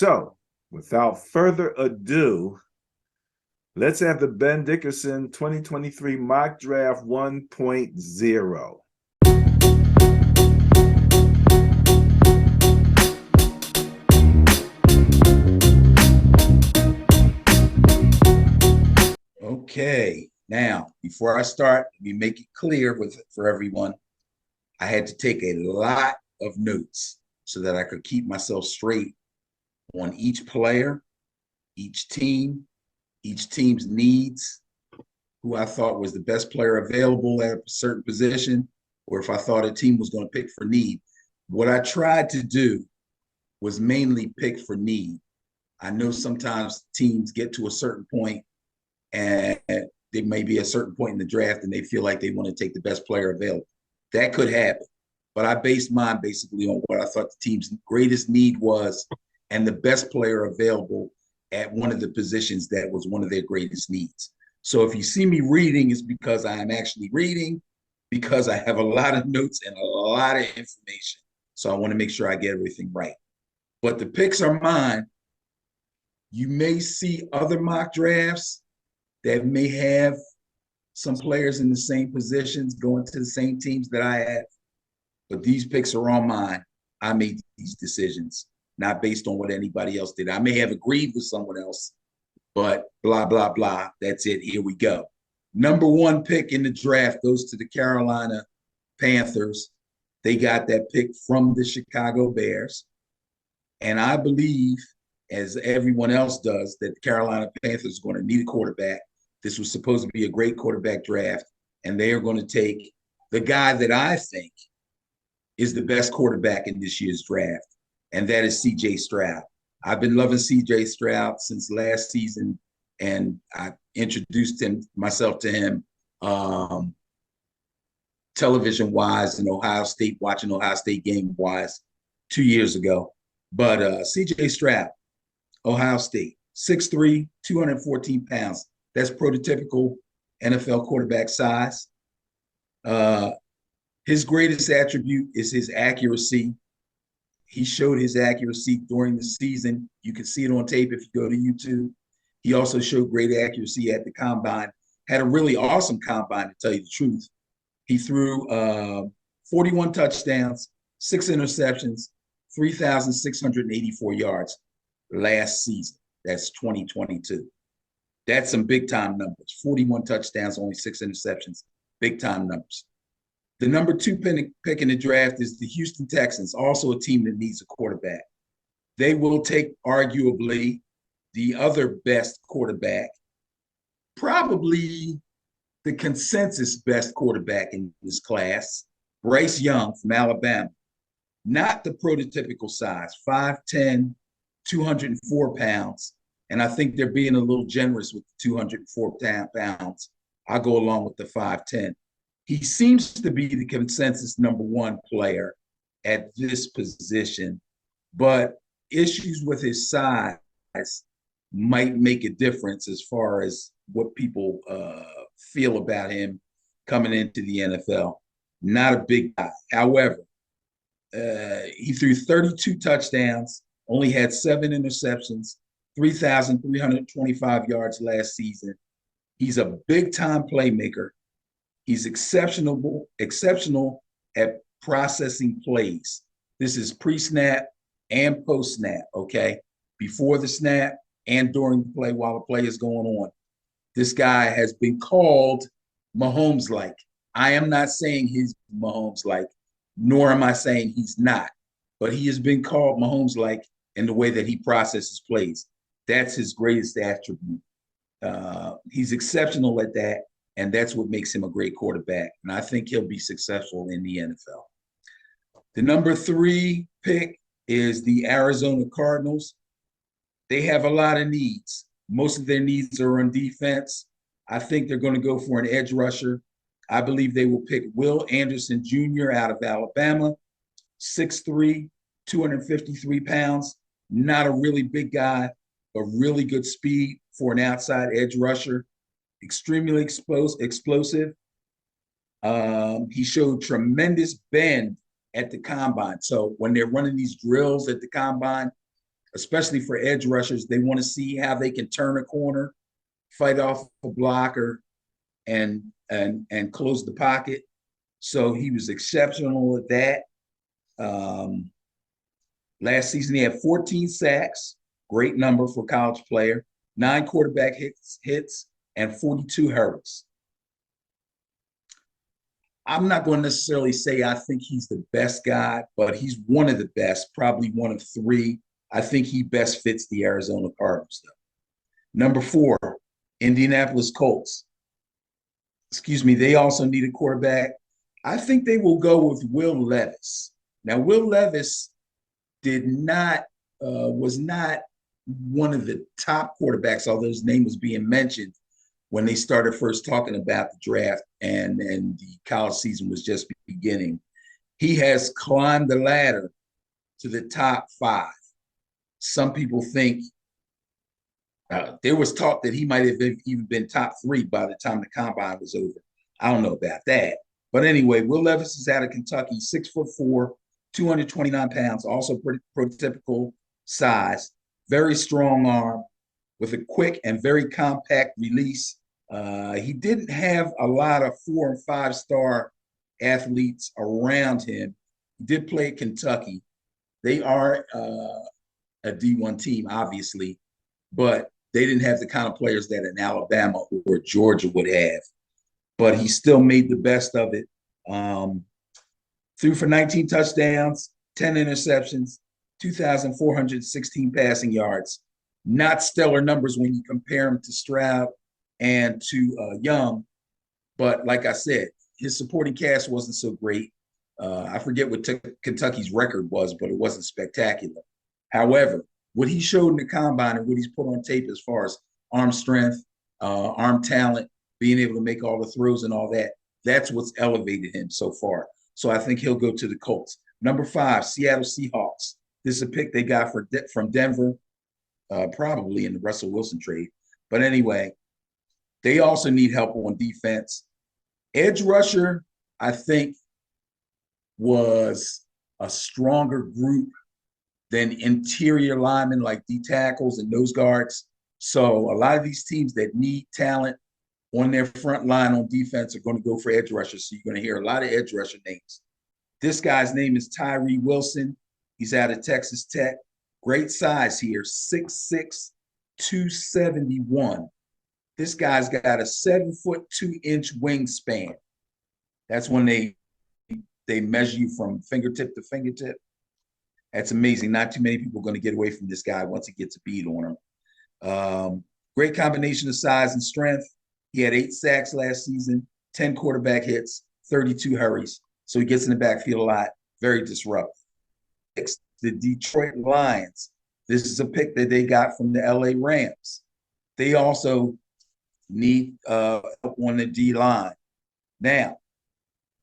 So, without further ado, let's have the Ben Dickerson 2023 Mock Draft 1.0. Okay, now before I start, let me make it clear for everyone. I had to take a lot of notes so that I could keep myself straight on each player, each team's needs, who I thought was the best player available at a certain position, or if I thought a team was going to pick for need. What I tried to do was mainly pick for need. I know sometimes teams get to a certain point and there may be a certain point in the draft and they feel like they want to take the best player available. That could happen. But I based mine basically on what I thought the team's greatest need was and the best player available at one of the positions that was one of their greatest needs. So if you see me reading, it's because I am actually reading, because I have a lot of notes and a lot of information. So I want to make sure I get everything right. But the picks are mine. You may see other mock drafts that may have some players in the same positions going to the same teams that I have, but these picks are on mine. I made these decisions, not based on what anybody else did. I may have agreed with someone else, but blah, blah, blah. That's it. Here we go. Number one pick in the draft goes to the Carolina Panthers. They got that pick from the Chicago Bears. And I believe, as everyone else does, that the Carolina Panthers are going to need a quarterback. This was supposed to be a great quarterback draft, and they are going to take the guy that I think is the best quarterback in this year's draft, and that is C.J. Stroud. I've been loving C.J. Stroud since last season, and I introduced myself to him television-wise in Ohio State, watching Ohio State game-wise 2 years ago. But C.J. Stroud, Ohio State, 6'3", 214 pounds. That's prototypical NFL quarterback size. His greatest attribute is his accuracy. He showed his accuracy during the season. You can see it on tape if you go to YouTube. He also showed great accuracy at the combine. Had a really awesome combine, to tell you the truth. He threw 41 touchdowns, 6 interceptions, 3,684 yards last season. That's 2022. That's some big-time numbers. 41 touchdowns, only 6 interceptions. Big-time numbers. The number 2 pick in the draft is the Houston Texans, also a team that needs a quarterback. They will take arguably the other best quarterback, probably the consensus best quarterback in this class, Bryce Young from Alabama. Not the prototypical size, 5'10", 204 pounds. And I think they're being a little generous with the 204 pounds. I'll go along with the 5'10". He seems to be the consensus number 1 player at this position, but issues with his size might make a difference as far as what people feel about him coming into the NFL. Not a big guy. However, he threw 32 touchdowns, only had 7 interceptions, 3,325 yards last season. He's a big-time playmaker. He's exceptional at processing plays. This is pre-snap and post-snap, okay? Before the snap and during the play while the play is going on. This guy has been called Mahomes-like. I am not saying he's Mahomes-like, nor am I saying he's not, but he has been called Mahomes-like in the way that he processes plays. That's his greatest attribute. He's exceptional at that, and that's what makes him a great quarterback. And I think he'll be successful in the NFL. The number 3 pick is the Arizona Cardinals. They have a lot of needs. Most of their needs are on defense. I think they're going to go for an edge rusher. I believe they will pick Will Anderson Jr. out of Alabama, 6'3", 253 pounds. Not a really big guy, but really good speed for an outside edge rusher. Extremely explosive. He showed tremendous bend at the combine. So when they're running these drills at the combine, especially for edge rushers. They want to see how they can turn a corner, fight off a blocker, and close the pocket. So he was exceptional at that. Last season, he had 14 sacks, great number for a college player, 9 quarterback hits, and 42 hurries. I'm not going to necessarily say I think he's the best guy, but he's one of the best, probably one of 3. I think he best fits the Arizona Cardinals, though. Number 4, Indianapolis Colts. Excuse me, they also need a quarterback. I think they will go with Will Levis. Now, Will Levis was not one of the top quarterbacks, although his name was being mentioned when they started first talking about the draft and the college season was just beginning. He has climbed the ladder to the top 5. Some people think there was talk that he might have even been top 3 by the time the combine was over. I don't know about that. But anyway, Will Levis is out of Kentucky, 6'4", 229 pounds, also pretty prototypical size, very strong arm with a quick and very compact release. He didn't have a lot of 4- and 5-star athletes around him. He did play at Kentucky. They are a D1 team, obviously, but they didn't have the kind of players that an Alabama or Georgia would have. But he still made the best of it. Threw for 19 touchdowns, 10 interceptions, 2,416 passing yards. Not stellar numbers when you compare him to Stroud and to Young. But like I said, his supporting cast wasn't so great. I forget what Kentucky's record was, but it wasn't spectacular. However, what he showed in the combine and what he's put on tape as far as arm strength, arm talent, being able to make all the throws and all that, that's what's elevated him so far. So I think he'll go to the Colts. Number 5, Seattle Seahawks. This is a pick they got from Denver, probably in the Russell Wilson trade. But anyway, they also need help on defense. Edge rusher, I think, was a stronger group than interior linemen like D tackles and nose guards. So a lot of these teams that need talent on their front line on defense are going to go for edge rushers. So you're going to hear a lot of edge rusher names. This guy's name is Tyree Wilson. He's out of Texas Tech. Great size here, 6'6", 271. This guy's got a 7'2" wingspan. That's when they measure you from fingertip to fingertip. That's amazing. Not too many people are going to get away from this guy once he gets a bead on him. Great combination of size and strength. He had 8 sacks last season, 10 quarterback hits, 32 hurries. So he gets in the backfield a lot, very disruptive. The Detroit Lions. This is a pick that they got from the LA Rams. They also need help on the D line. Now,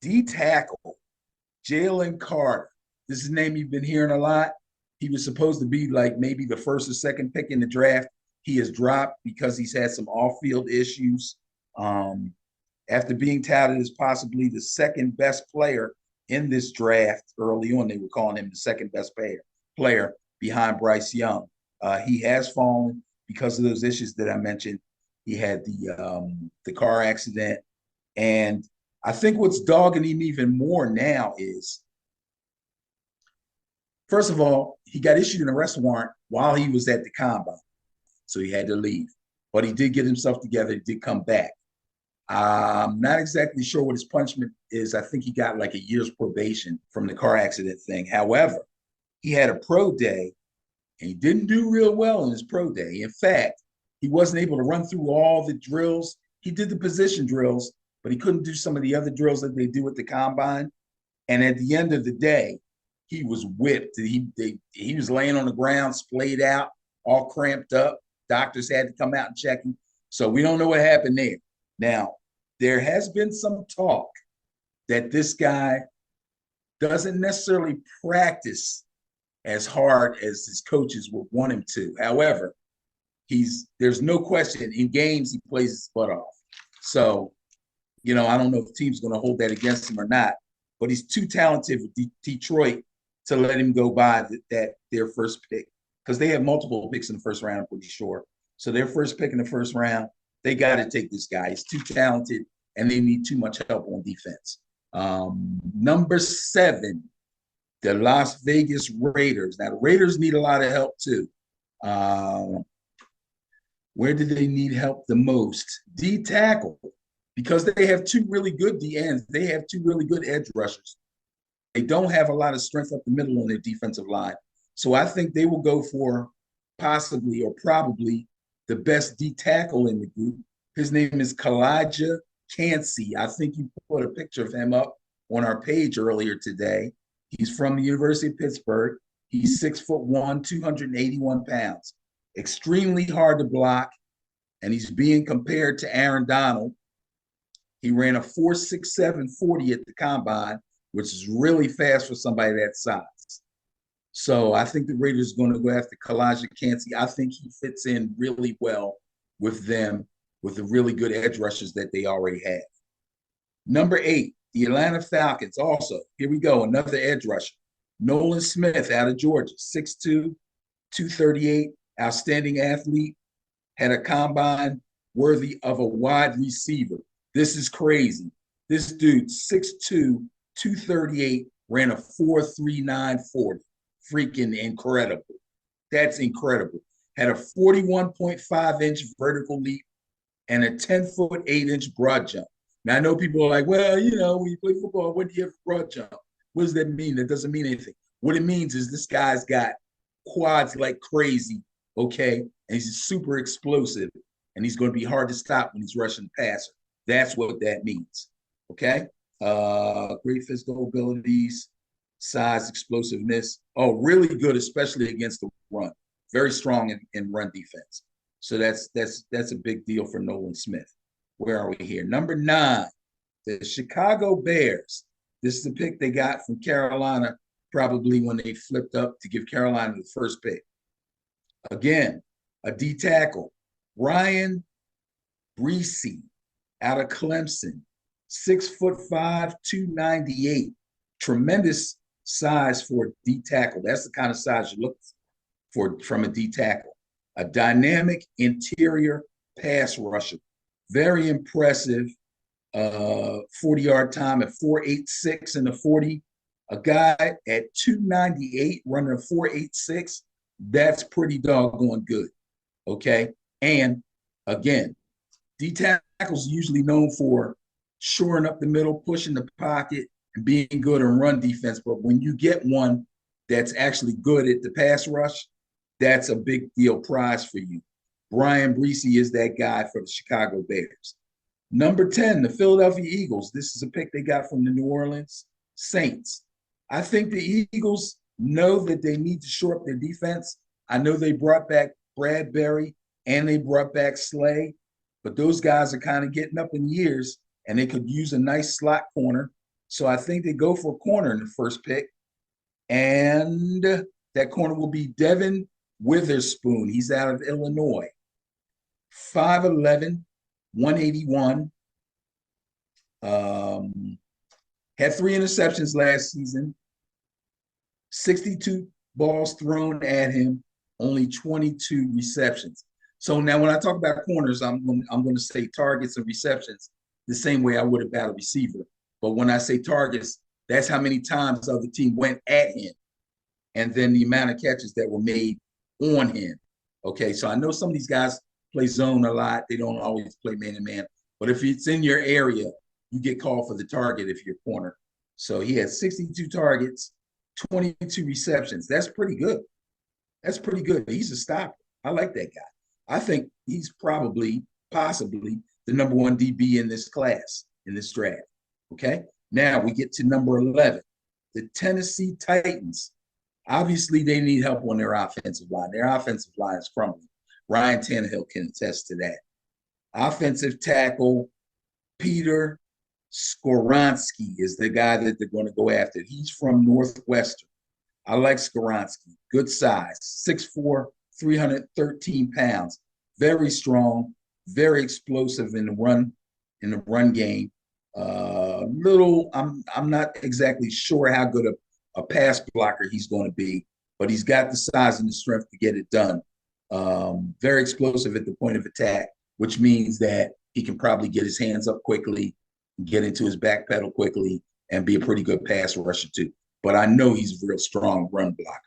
D tackle, Jalen Carter. This is a name you've been hearing a lot. He was supposed to be like maybe the 1st or 2nd pick in the draft. He has dropped because he's had some off-field issues. After being touted as possibly the 2nd best player in this draft early on, they were calling him the 2nd best player behind Bryce Young. He has fallen because of those issues that I mentioned. He had the car accident. And I think what's dogging him even more now is, first of all, he got issued an arrest warrant while he was at the combine. So he had to leave. But he did get himself together. He did come back. I'm not exactly sure what his punishment is. I think he got like a year's probation from the car accident thing. However, he had a pro day, and he didn't do real well in his pro day. In fact, he wasn't able to run through all the drills. He did the position drills, but he couldn't do some of the other drills that they do at the combine. And at the end of the day, he was whipped. He was laying on the ground, splayed out, all cramped up. Doctors had to come out and check him. So we don't know what happened there. Now, there has been some talk that this guy doesn't necessarily practice as hard as his coaches would want him to. However, there's no question in games he plays his butt off. So, I don't know if the team's going to hold that against him or not, but he's too talented with Detroit to let him go by their 1st pick because they have multiple picks in the first round, I'm pretty sure. So their first pick in the first round, they got to take this guy. He's too talented, and they need too much help on defense. Number 7, the Las Vegas Raiders. Now, the Raiders need a lot of help too. Where do they need help the most? D tackle, because they have 2 really good D ends. They have 2 really good edge rushers. They don't have a lot of strength up the middle on their defensive line. So I think they will go for possibly or probably the best D tackle in the group. His name is Calijah Kancey. I think you put a picture of him up on our page earlier today. He's from the University of Pittsburgh. He's 6'1", 281 pounds. Extremely hard to block, and he's being compared to Aaron Donald. He ran a 4.67 40 at the combine, which is really fast for somebody that size. So I think the Raiders are going to go after Calijah Kancey. I think he fits in really well with them, with the really good edge rushers that they already have. Number 8, the Atlanta Falcons. Also, here we go, another edge rusher. Nolan Smith out of Georgia, 6'2", 238, outstanding athlete, had a combine worthy of a wide receiver. This is crazy. This dude, 6'2", 238, ran a 4.39 40. Freaking incredible. That's incredible. Had a 41.5-inch vertical leap and a 10-foot 8-inch broad jump. Now, I know people are like, well, you know, when you play football, when do you have a broad jump? What does that mean? That doesn't mean anything. What it means is this guy's got quads like crazy, okay? And he's super explosive, and he's going to be hard to stop when he's rushing the passer. That's what that means, okay? Great physical abilities, size, explosiveness. Oh, really good, especially against the run. Very strong in run defense. So that's a big deal for Nolan Smith. Where are we here? Number 9, the Chicago Bears. This is the pick they got from Carolina, probably when they flipped up to give Carolina the first pick. Again, a D tackle, Ryan Bresee out of Clemson, 6'5", 298. Tremendous size for a D tackle. That's the kind of size you look for from a D tackle. A dynamic interior pass rusher. Very impressive. 40-yard time at 4.86 in the 40. A guy at 298 running a 4.86. That's pretty doggone good. Okay. And again, D tackles usually known for shoring up the middle, pushing the pocket, and being good in run defense. But when you get one that's actually good at the pass rush, that's a big deal prize for you. Ryan Bresee is that guy for the Chicago Bears. Number 10, the Philadelphia Eagles. This is a pick they got from the New Orleans Saints. I think the Eagles know that they need to shore up their defense. I know they brought back Bradbury and they brought back Slay, but those guys are kind of getting up in years and they could use a nice slot corner. So I think they go for a corner in the first pick. And that corner will be Devin Witherspoon. He's out of Illinois. 5'11", 181. Had 3 interceptions last season. 62 balls thrown at him, only 22 receptions. So now when I talk about corners, I'm going to say targets and receptions the same way I would about a receiver. But when I say targets, that's how many times the other team went at him, and then the amount of catches that were made on him. Okay, so I know some of these guys play zone a lot. They don't always play man-to-man. But if it's in your area, you get called for the target if you're corner. So he had 62 targets, 22 receptions. That's pretty good. That's pretty good. He's a stopper. I like that guy. I think he's possibly the number 1 DB in this class, in this draft. Okay? Now we get to number 11, the Tennessee Titans. Obviously, they need help on their offensive line. Their offensive line is crumbling. Ryan Tannehill can attest to that. Offensive tackle, Peter Skoronski is the guy that they're going to go after. He's from Northwestern. I like Skoronski. Good size, 6'4", 313 pounds. Very strong, very explosive in the run game. I'm not exactly sure how good a pass blocker he's going to be, but he's got the size and the strength to get it done. Very explosive at the point of attack, which means that he can probably get his hands up quickly, get into his back pedal quickly, and be a pretty good pass rusher too. But I know he's a real strong run blocker.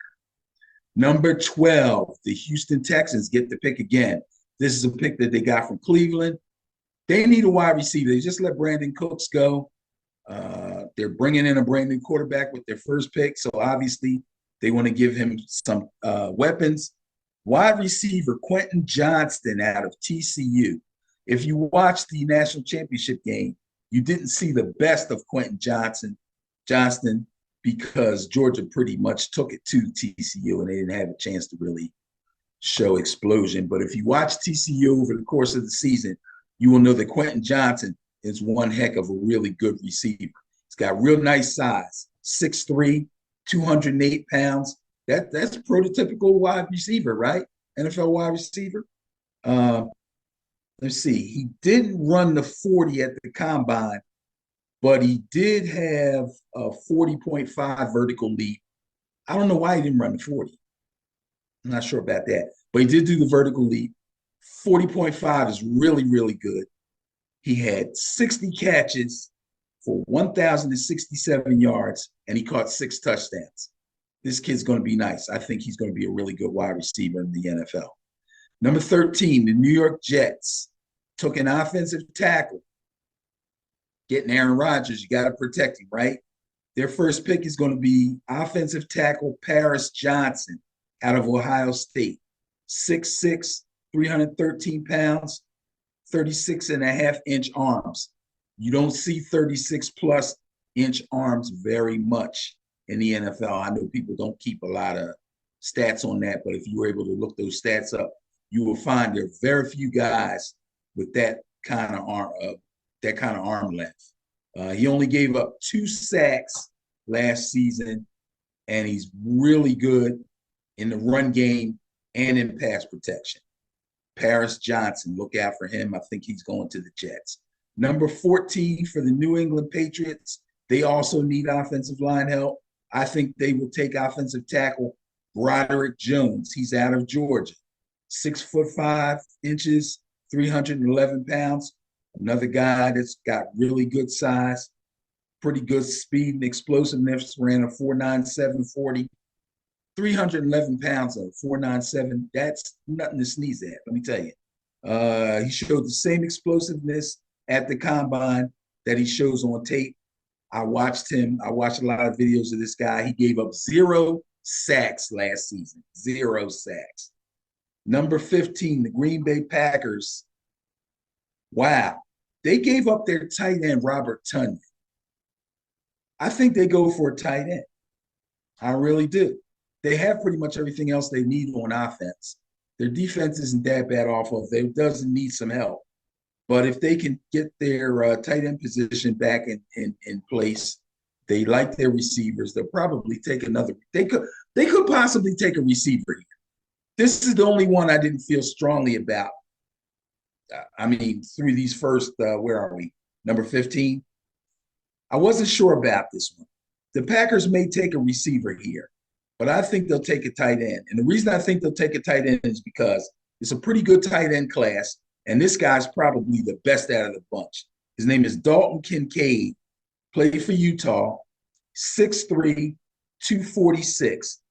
Number 12, the Houston Texans get the pick again. This is a pick that they got from Cleveland. They need a wide receiver. They just let Brandon Cooks go. They're bringing in a brand new quarterback with their first pick, so obviously they want to give him some weapons. Wide receiver Quentin Johnston out of TCU. If you watched the national championship game, you didn't see the best of Quentin Johnston because Georgia pretty much took it to TCU and they didn't have a chance to really show explosion. But if you watch TCU over the course of the season, you will know that Quentin Johnston is one heck of a really good receiver. He's got real nice size, 6'3", 208 pounds. That's a prototypical wide receiver, right? NFL wide receiver. Let's see. He didn't run the 40 at the combine, but he did have a 40.5 vertical leap. I don't know why he didn't run the 40. I'm not sure about that, but he did do the vertical leap. 40.5 is really, really good. He had 60 catches for 1,067 yards, and he caught 6 touchdowns. This kid's going to be nice. I think he's going to be a really good wide receiver in the NFL. Number 13, the New York Jets took an offensive tackle. Getting Aaron Rodgers, you got to protect him, right? Their first pick is going to be offensive tackle Paris Johnson out of Ohio State. 6'6", 313 pounds, 36.5-inch arms. You don't see 36-plus inch arms very much in the NFL. I know people don't keep a lot of stats on that, but if you were able to look those stats up, you will find there are very few guys with that kind of arm length. He only gave up 2 sacks last season, and he's really good in the run game and in pass protection. Paris Johnson, look out for him. I think he's going to the Jets. Number 14 for the New England Patriots. They also need offensive line help. I think they will take offensive tackle Broderick Jones. He's out of Georgia. 6'5", 311 pounds. Another guy that's got really good size, pretty good speed and explosiveness. Ran a 4.97 40. 311 pounds of 4.97. That's nothing to sneeze at, let me tell you. He showed the same explosiveness at the combine that he shows on tape. I watched him. I watched a lot of videos of this guy. He gave up 0 sacks last season. 0 sacks. Number 15, the Green Bay Packers. Wow. They gave up their tight end, Robert Tonyan. I think they go for a tight end. I really do. They have pretty much everything else they need on offense. Their defense isn't that bad off of. They doesn't need some help. But if they can get their tight end position back in place, they like their receivers. They'll probably take another. They could possibly take a receiver here. This is the only one I didn't feel strongly about. I mean, through these first, where are we? Number 15. I wasn't sure about this one. The Packers may take a receiver here, but I think they'll take a tight end. And the reason I think they'll take a tight end is because it's a pretty good tight end class, and this guy's probably the best out of the bunch. His name is Dalton Kincaid, played for Utah, 6'3", 246.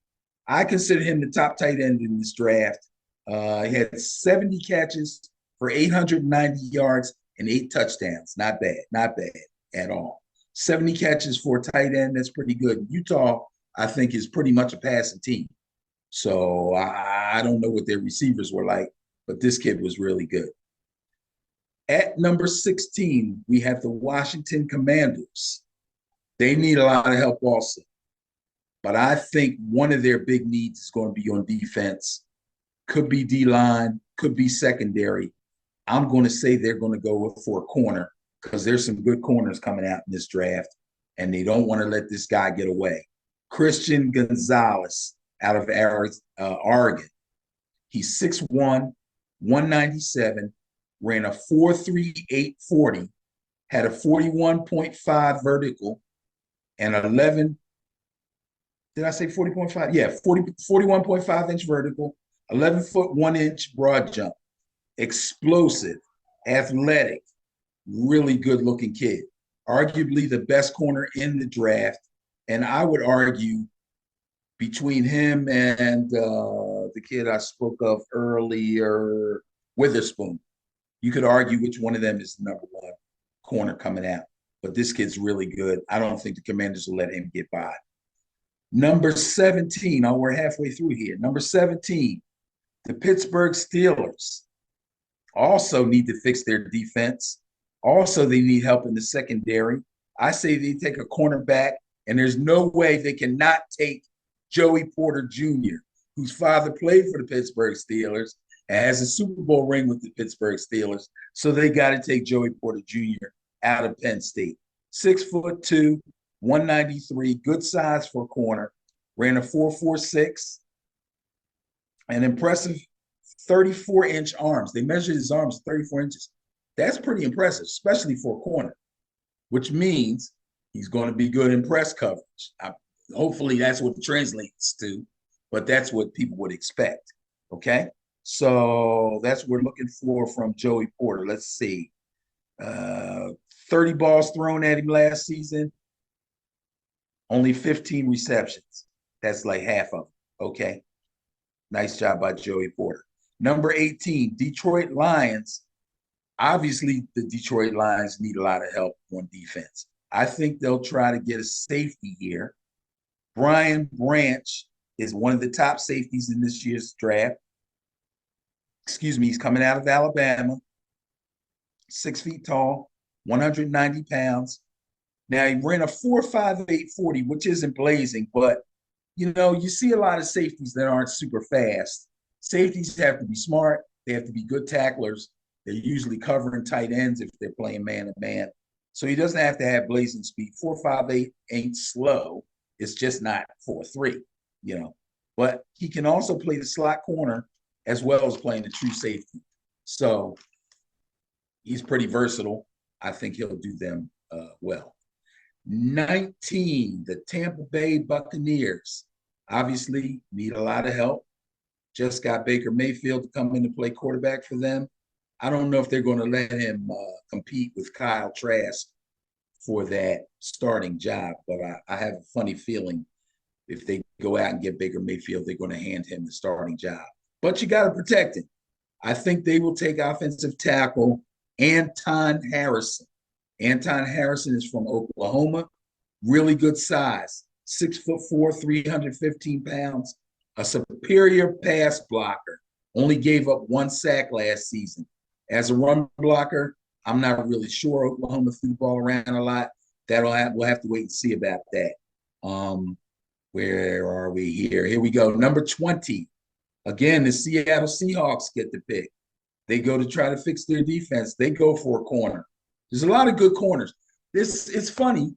I consider him the top tight end in this draft. He had 70 catches for 890 yards and 8 touchdowns. Not bad at all. 70 catches for a tight end, that's pretty good. Utah, I think, is pretty much a passing team. So I don't know what their receivers were like, but this kid was really good. At number 16, we have the Washington Commanders. They need a lot of help also. But I think one of their big needs is going to be on defense. Could be D-line, could be secondary. I'm going to say they're going to go for a corner because there's some good corners coming out in this draft, and they don't want to let this guy get away. Christian Gonzalez out of Oregon. He's 6'1", 197, ran a 4.38 40, had a 41.5 vertical, and 11 Did I say 40.5? Yeah, 41.5 inch vertical, 11 foot 1 inch broad jump, explosive, athletic, really good looking kid. Arguably the best corner in the draft. And I would argue between him and the kid I spoke of earlier, Witherspoon, you could argue which one of them is the number one corner coming out. But this kid's really good. I don't think the Commanders will let him get by. Number 17, oh, we're halfway through here. Number 17, the Pittsburgh Steelers also need to fix their defense. Also, they need help in the secondary. I say they take a cornerback, and there's no way they cannot take Joey Porter Jr., whose father played for the Pittsburgh Steelers and has a Super Bowl ring with the Pittsburgh Steelers. So they got to take Joey Porter Jr. out of Penn State. 6'2", 193, good size for a corner. Ran a 4.46, an impressive 34-inch arms. They measured his arms 34 inches. That's pretty impressive, especially for a corner, which means he's going to be good in press coverage. Hopefully that's what it translates to, but that's what people would expect. Okay, so that's what we're looking for from Joey Porter. Let's see. 30 balls thrown at him last season, only 15 receptions. That's like half of them. Okay, nice job by Joey Porter. Number 18, Detroit Lions. Obviously, the Detroit Lions need a lot of help on defense. I think they'll try to get a safety here. Brian Branch is one of the top safeties in this year's draft. Excuse me, he's coming out of Alabama. 6 feet tall, 190 pounds. Now, he ran a 4.58 40, which isn't blazing, but, you know, you see a lot of safeties that aren't super fast. Safeties have to be smart. They have to be good tacklers. They're usually covering tight ends if they're playing man-to-man. So he doesn't have to have blazing speed. 4.58 ain't slow. It's just not 4.3, you know. But he can also play the slot corner as well as playing the true safety. So he's pretty versatile. I think he'll do them well. 19, the Tampa Bay Buccaneers. Obviously need a lot of help. Just got Baker Mayfield to come in to play quarterback for them. I don't know if they're going to let him compete with Kyle Trask for that starting job, but I have a funny feeling if they go out and get Baker Mayfield, they're going to hand him the starting job. But you got to protect him. I think they will take offensive tackle Anton Harrison. Anton Harrison is from Oklahoma, really good size, 6'4", 315 pounds, a superior pass blocker, only gave up 1 sack last season. As a run blocker, I'm not really sure. Oklahoma threw the ball around a lot. We'll have to wait and see about that. Where are we here? Here we go. Number 20. Again, the Seattle Seahawks get the pick. They go to try to fix their defense. They go for a corner. There's a lot of good corners. It's funny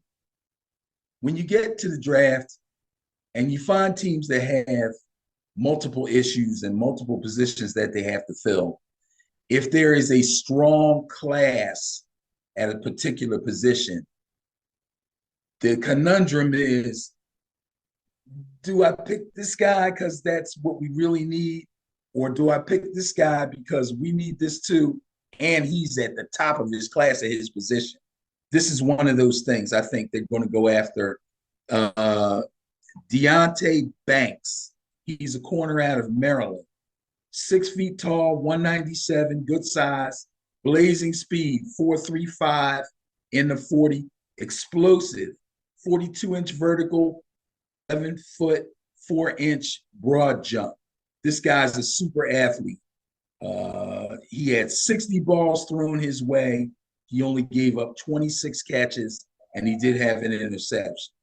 when you get to the draft and you find teams that have multiple issues and multiple positions that they have to fill. If there is a strong class at a particular position, the conundrum is, do I pick this guy because that's what we really need? Or do I pick this guy because we need this too, and he's at the top of his class at his position? This is one of those things. I think they're going to go after Deonte Banks. He's a corner out of Maryland. 6 feet tall, 197, good size, blazing speed, 4.35 in the 40, explosive, 42-inch vertical, 11 foot, 4-inch broad jump. This guy's a super athlete. He had 60 balls thrown his way. He only gave up 26 catches, and he did have an interception.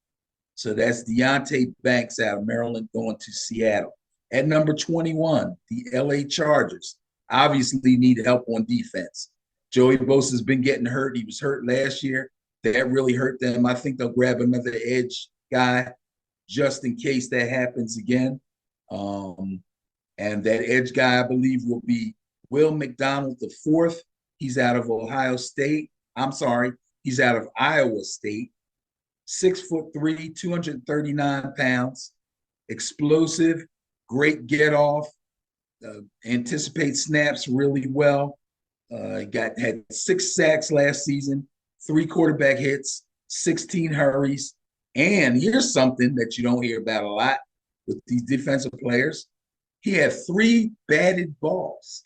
So that's Deonte Banks out of Maryland going to Seattle. At number 21, the LA Chargers obviously need help on defense. Joey Bosa's been getting hurt. He was hurt last year. That really hurt them. I think they'll grab another edge guy just in case that happens again. And that edge guy, I believe, will be Will McDonald IV. He's out of Ohio State. I'm sorry, he's out of Iowa State. 6'3", 239 pounds. explosive, great get off, anticipates snaps really well. Had 6 sacks last season, 3 quarterback hits, 16 hurries. And here's something that you don't hear about a lot with these defensive players. He had 3 batted balls.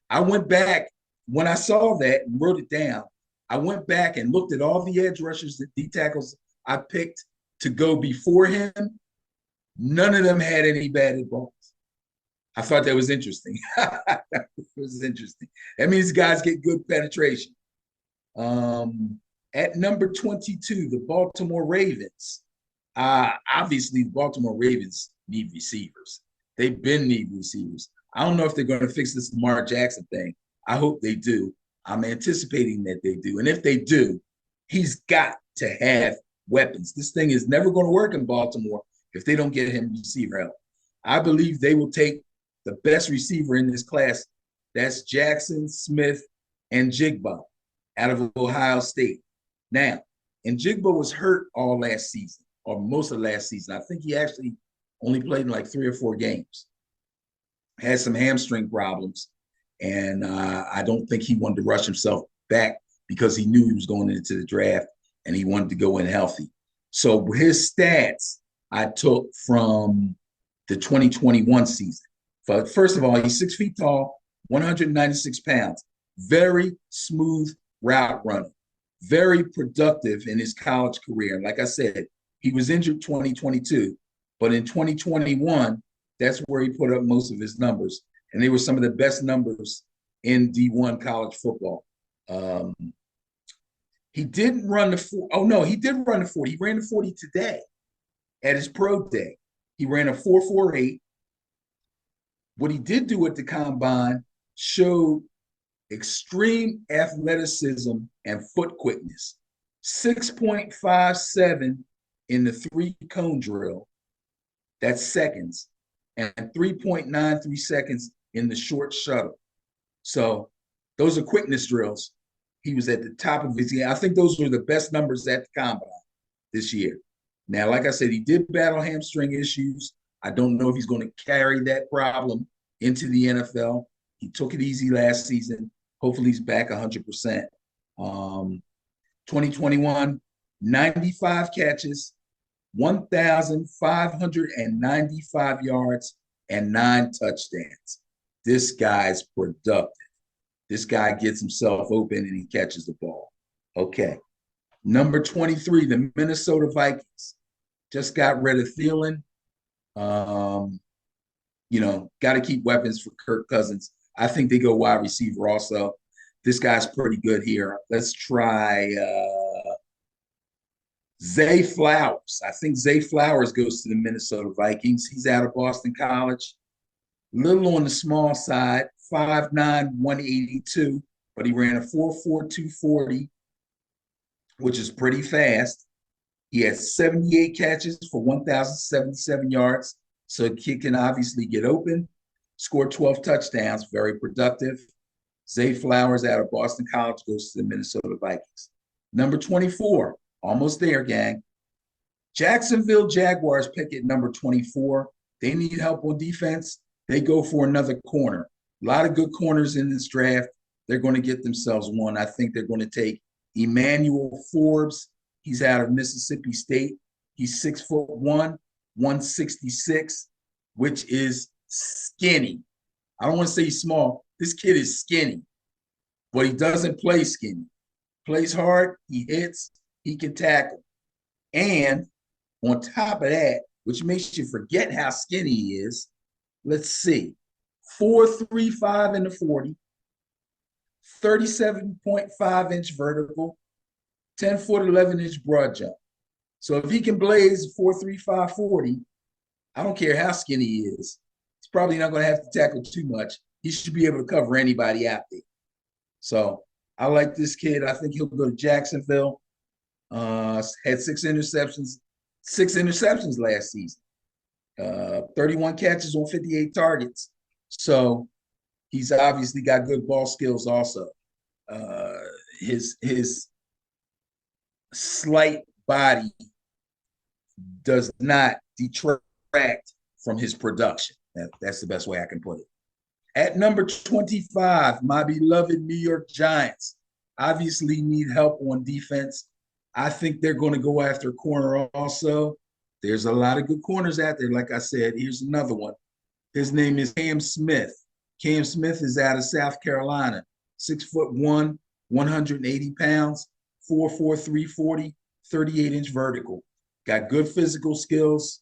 I went back when I saw that and wrote it down. I went back and looked at all the edge rushers, the D tackles I picked to go before him. None of them had any batted balls. I thought that was interesting. It was interesting. That means guys get good penetration. At number 22, the Baltimore Ravens. Obviously, the Baltimore Ravens need receivers. They've been need receivers. I don't know if they're going to fix this Lamar Jackson thing. I hope they do. I'm anticipating that they do. And if they do, he's got to have weapons. This thing is never going to work in Baltimore if they don't get him receiver help. I believe they will take the best receiver in this class. That's Jackson, Smith, and Jigba out of Ohio State. Now, and Jigba was hurt all last season, or most of last season. I think he actually only played in like 3 or 4 games. Had some hamstring problems, and I don't think he wanted to rush himself back because he knew he was going into the draft and he wanted to go in healthy. So his stats I took from the 2021 season. But first of all, he's 6 feet tall, 196 pounds, very smooth route runner, very productive in his college career. Like I said, he was injured 2022, but in 2021, that's where he put up most of his numbers. And they were some of the best numbers in D1 college football. He didn't run the 40. Oh, no, he did run the 40. He ran the 40 today at his pro day. He ran a 4.48. What he did do at the combine showed extreme athleticism and foot quickness. 6.57 in the 3-cone drill. That's seconds. And 3.93 seconds in the short shuttle. So those are quickness drills. He was at the top of his game. I think those were the best numbers at the combine this year. Now, like I said, he did battle hamstring issues. I don't know if he's going to carry that problem into the NFL. He took it easy last season. Hopefully he's back 100%. 2021, 95 catches, 1,595 yards, and 9 touchdowns. This guy's productive. This guy gets himself open and he catches the ball. Okay. Number 23, the Minnesota Vikings. Just got rid of Thielen. Got to keep weapons for Kirk Cousins. I think they go wide receiver also. This guy's pretty good here. Let's try Zay Flowers. I think Zay Flowers goes to the Minnesota Vikings. He's out of Boston College. Little on the small side, 5'9", 182, but he ran a 4.4 240, which is pretty fast. He has 78 catches for 1,077 yards, so he can obviously get open. Scored 12 touchdowns, very productive. Zay Flowers out of Boston College goes to the Minnesota Vikings. Number 24, almost there, gang. Jacksonville Jaguars pick at number 24. They need help on defense. They go for another corner. A lot of good corners in this draft. They're going to get themselves one. I think they're going to take Emmanuel Forbes. He's out of Mississippi State. He's 6'1", 166, which is skinny. I don't want to say he's small. This kid is skinny, but he doesn't play skinny. Plays hard, he hits, he can tackle. And on top of that, which makes you forget how skinny he is, let's see, 4.35 in the 40, 37.5-inch vertical, 10-foot, 11-inch broad jump. So if he can blaze 4.35 40, I don't care how skinny he is. He's probably not going to have to tackle too much. He should be able to cover anybody out there. So I like this kid. I think he'll go to Jacksonville. Had 6 interceptions last season. 31 catches on 58 targets. So he's obviously got good ball skills also. His slight body does not detract from his production. That's the best way I can put it. At number 25, my beloved New York Giants obviously need help on defense. I think they're going to go after corner also. There's a lot of good corners out there. Like I said, here's another one. His name is Cam Smith. Cam Smith is out of South Carolina, 6'1", 180 pounds, 4'4", 340, 38-inch vertical. Got good physical skills.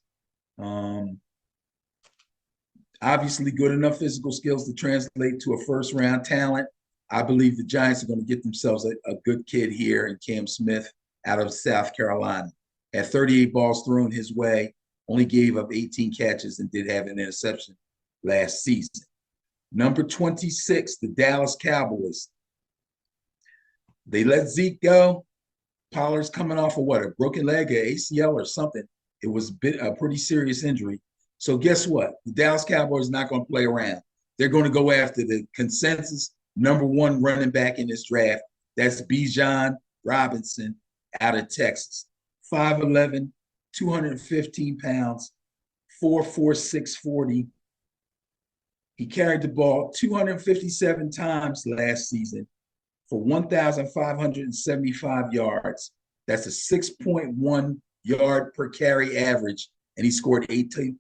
Obviously good enough physical skills to translate to a first-round talent. I believe the Giants are going to get themselves a good kid here in Cam Smith out of South Carolina. Had 38 balls thrown his way, only gave up 18 catches and did have an interception last season. Number 26, the Dallas Cowboys. They let Zeke go. Pollard's coming off of what, a broken leg, an ACL or something. It was a pretty serious injury. So guess what? The Dallas Cowboys are not going to play around. They're going to go after the consensus #1 running back in this draft. That's Bijan Robinson out of Texas. 5'11", 215 pounds, 4'4", 640. He carried the ball 257 times last season for 1,575 yards. That's a 6.1 yard per carry average, and he scored 18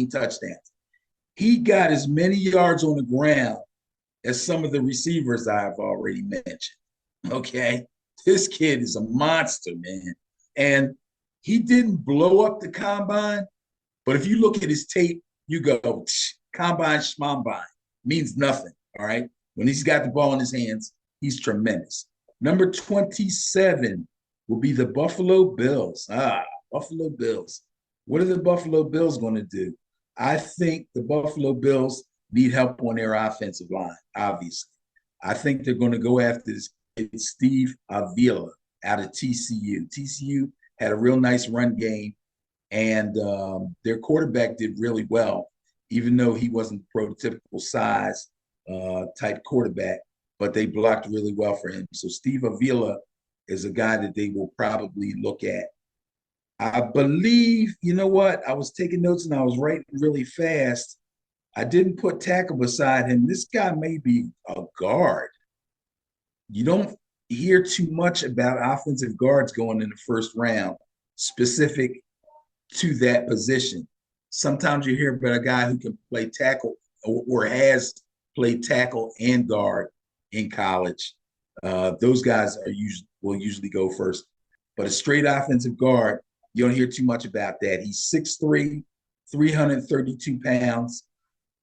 touchdowns. He got as many yards on the ground as some of the receivers I've already mentioned. Okay, this kid is a monster, man. And he didn't blow up the combine, but if you look at his tape, you go, combine schmombine, means nothing, all right? When he's got the ball in his hands, he's tremendous. Number 27 will be the Buffalo Bills. Buffalo Bills. What are the Buffalo Bills going to do? I think the Buffalo Bills need help on their offensive line, obviously. I think they're going to go after this kid, Steve Avila, out of TCU. TCU had a real nice run game, and their quarterback did really well, even though he wasn't prototypical size type quarterback, but they blocked really well for him. So Steve Avila is a guy that they will probably look at. I believe, you know what? I was taking notes and I was writing really fast. I didn't put tackle beside him. This guy may be a guard. You don't hear too much about offensive guards going in the first round, specific to that position. Sometimes you hear about a guy who can play tackle or has played tackle and guard in college. Those guys will usually go first. But a straight offensive guard, you don't hear too much about that. He's 6'3", 332 pounds.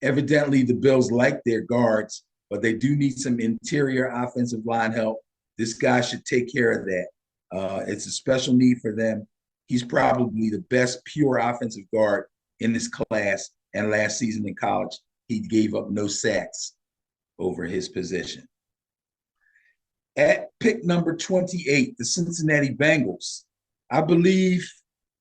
Evidently, the Bills like their guards, but they do need some interior offensive line help. This guy should take care of that. It's a special need for them. He's probably the best pure offensive guard in this class. And last season in college, he gave up no sacks over his position. At pick number 28, the Cincinnati Bengals. I believe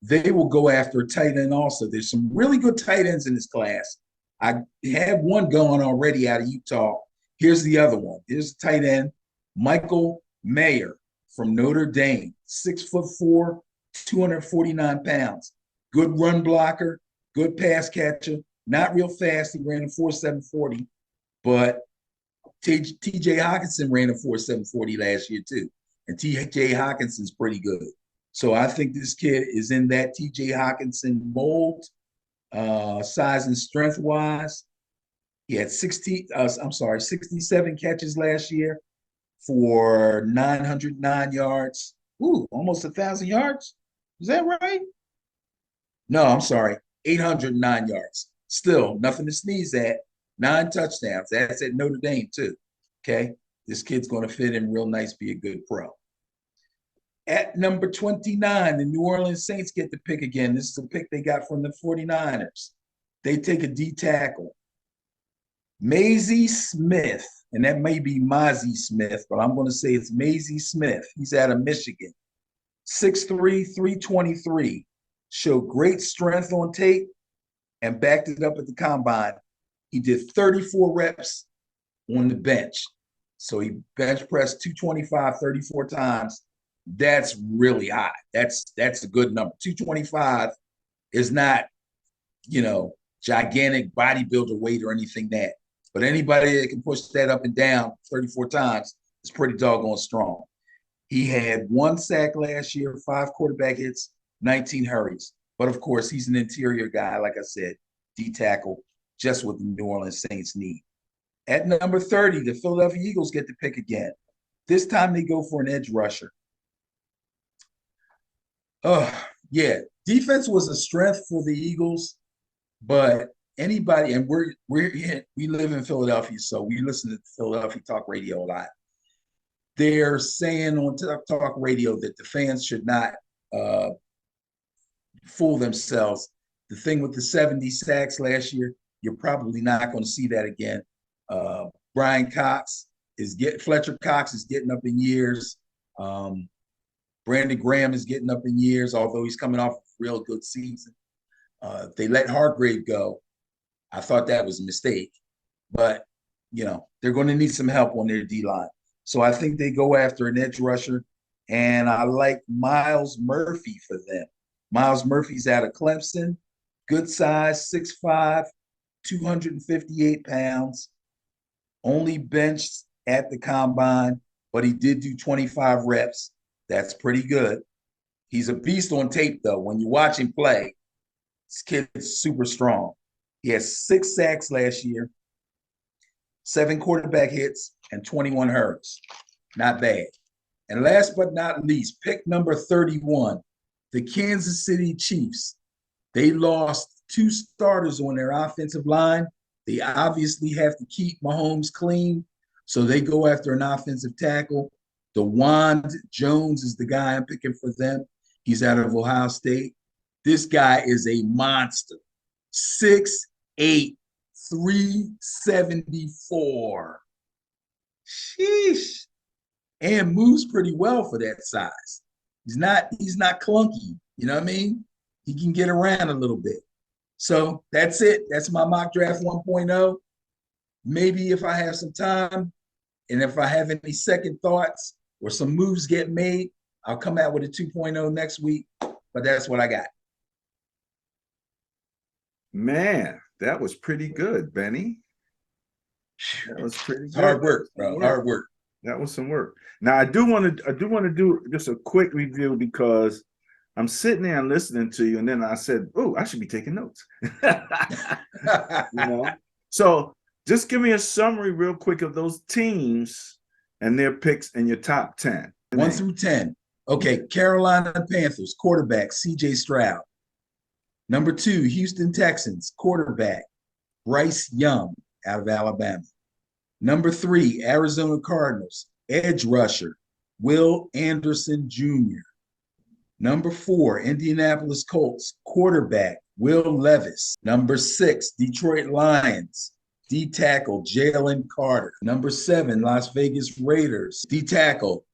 they will go after a tight end also. There's some really good tight ends in this class. I have one going already out of Utah. Here's the other one. Here's the tight end, Michael Mayer from Notre Dame, 6'4", 249 pounds. Good run blocker, good pass catcher, not real fast. He ran a 4.7 40, but TJ Hawkinson ran a 4.7 40 last year too. And TJ Hawkinson's pretty good. So I think this kid is in that TJ Hawkinson mold, size and strength wise. He had 67 catches last year for 909 yards. Ooh, almost 1,000 yards. Is that right? No, I'm sorry, 809 yards. Still nothing to sneeze at. 9 touchdowns. That's at Notre Dame too. Okay, this kid's going to fit in real nice, be a good pro. At number 29, the New Orleans Saints get the pick again. This is a pick they got from the 49ers. They take a D tackle. Mazie Smith, and that may be Mozzie Smith, but I'm going to say it's Mazie Smith. He's out of Michigan. 6'3", 323. Showed great strength on tape and backed it up at the combine. He did 34 reps on the bench. So he bench pressed 225 34 times. That's really high. That's a good number. 225 is not gigantic bodybuilder weight or anything that. But anybody that can push that up and down 34 times is pretty doggone strong. He had 1 sack last year, 5 quarterback hits, 19 hurries. But of course, he's an interior guy, like I said, D tackle, just what the New Orleans Saints need. At number 30, the Philadelphia Eagles get to pick again. This time they go for an edge rusher. Yeah, defense was a strength for the Eagles, but anybody, and we live in Philadelphia, so we listen to Philadelphia talk radio a lot. They're saying on talk radio that the fans should not fool themselves. The thing with the 70 sacks last year, you're probably not going to see that again. Fletcher Cox is getting up in years. Brandon Graham is getting up in years, although he's coming off a real good season. They let Hargrave go. I thought that was a mistake, but they're going to need some help on their D line. So I think they go after an edge rusher, and I like Myles Murphy for them. Myles Murphy's out of Clemson, good size, 6'5", 258 pounds, only benched at the combine, but he did do 25 reps. That's pretty good. He's a beast on tape, though. When you watch him play, this kid's super strong. He has 6 sacks last year, 7 quarterback hits, and 21 hurries. Not bad. And last but not least, pick number 31, the Kansas City Chiefs. They lost 2 starters on their offensive line. They obviously have to keep Mahomes clean, so they go after an offensive tackle. DeWand Jones is the guy I'm picking for them. He's out of Ohio State. This guy is a monster. 6'8", 374. Sheesh. And moves pretty well for that size. He's not clunky. You know what I mean? He can get around a little bit. So that's it. That's my mock draft 1.0. Maybe if I have some time and if I have any second thoughts or some moves get made, I'll come out with a 2.0 next week. But that's what I got. Man, that was pretty good, Benny. That was pretty good. Hard work, bro. Hard work. That was some work. Now I do want to do just a quick review because I'm sitting there and listening to you, and then I said, "Oh, I should be taking notes." So just give me a summary real quick of those teams and their picks in your top 10. 1 through 10. Okay, Carolina Panthers quarterback C.J. Stroud. Number 2, Houston Texans quarterback Bryce Young out of Alabama. Number 3, Arizona Cardinals edge rusher Will Anderson Jr. Number 4, Indianapolis Colts quarterback Will Levis. Number 6, Detroit Lions D tackle Jalen Carter. Number 7, Las Vegas Raiders D tackle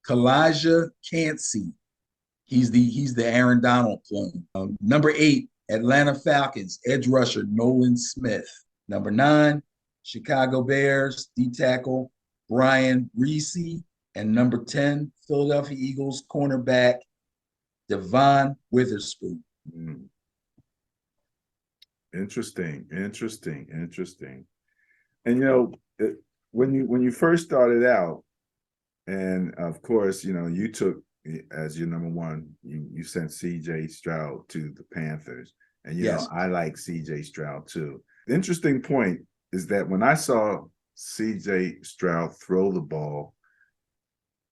Kalijah Cansey. He's the Aaron Donald clone. Number 8, Atlanta Falcons edge rusher Nolan Smith. Number 9, Chicago Bears D tackle Brian Reese. And number 10, Philadelphia Eagles cornerback Devon Witherspoon. Interesting. And when you first started out, and of course, you took as your number 1, you sent C.J. Stroud to the Panthers, and yes, I like C.J. Stroud too. The interesting point is that when I saw C.J. Stroud throw the ball,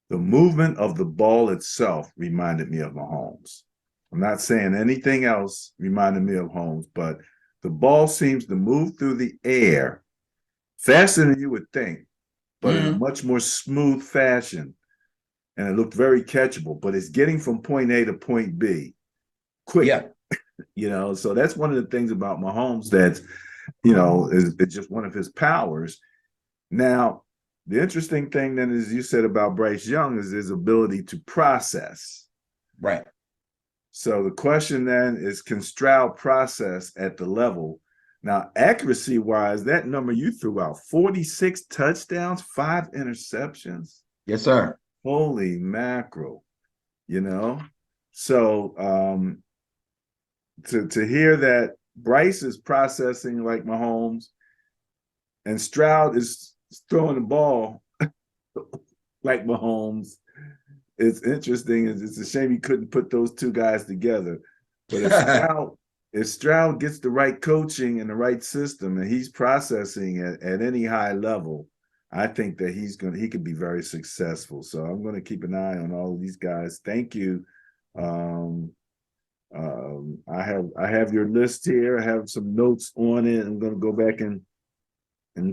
the movement of the ball itself reminded me of Mahomes. I'm not saying anything else reminded me of Mahomes, but the ball seems to move through the air faster than you would think, but in a much more smooth fashion. And it looked very catchable, but it's getting from point A to point B quick. Yeah. So that's one of the things about Mahomes that, is just one of his powers. Now, the interesting thing then is you said about Bryce Young is his ability to process. Right. So the question then is, can Stroud process at the level? Now, accuracy-wise, that number you threw out, 46 touchdowns, 5 interceptions. Yes, sir. Holy mackerel, So to hear that Bryce is processing like Mahomes, and Stroud is throwing the ball like Mahomes. It's interesting. It's a shame he couldn't put those two guys together. But if Stroud gets the right coaching and the right system, and he's processing at any high level, I think that he could be very successful. So I'm going to keep an eye on all of these guys. Thank you. I have your list here. I have some notes on it. I'm going to go back and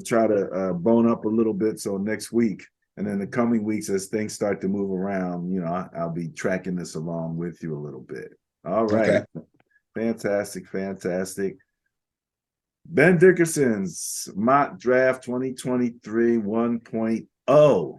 try to bone up a little bit. So next week and then the coming weeks, as things start to move around, I'll be tracking this along with you a little bit. All right. Okay. Fantastic. Ben Dickerson's mock draft 2023 1.0.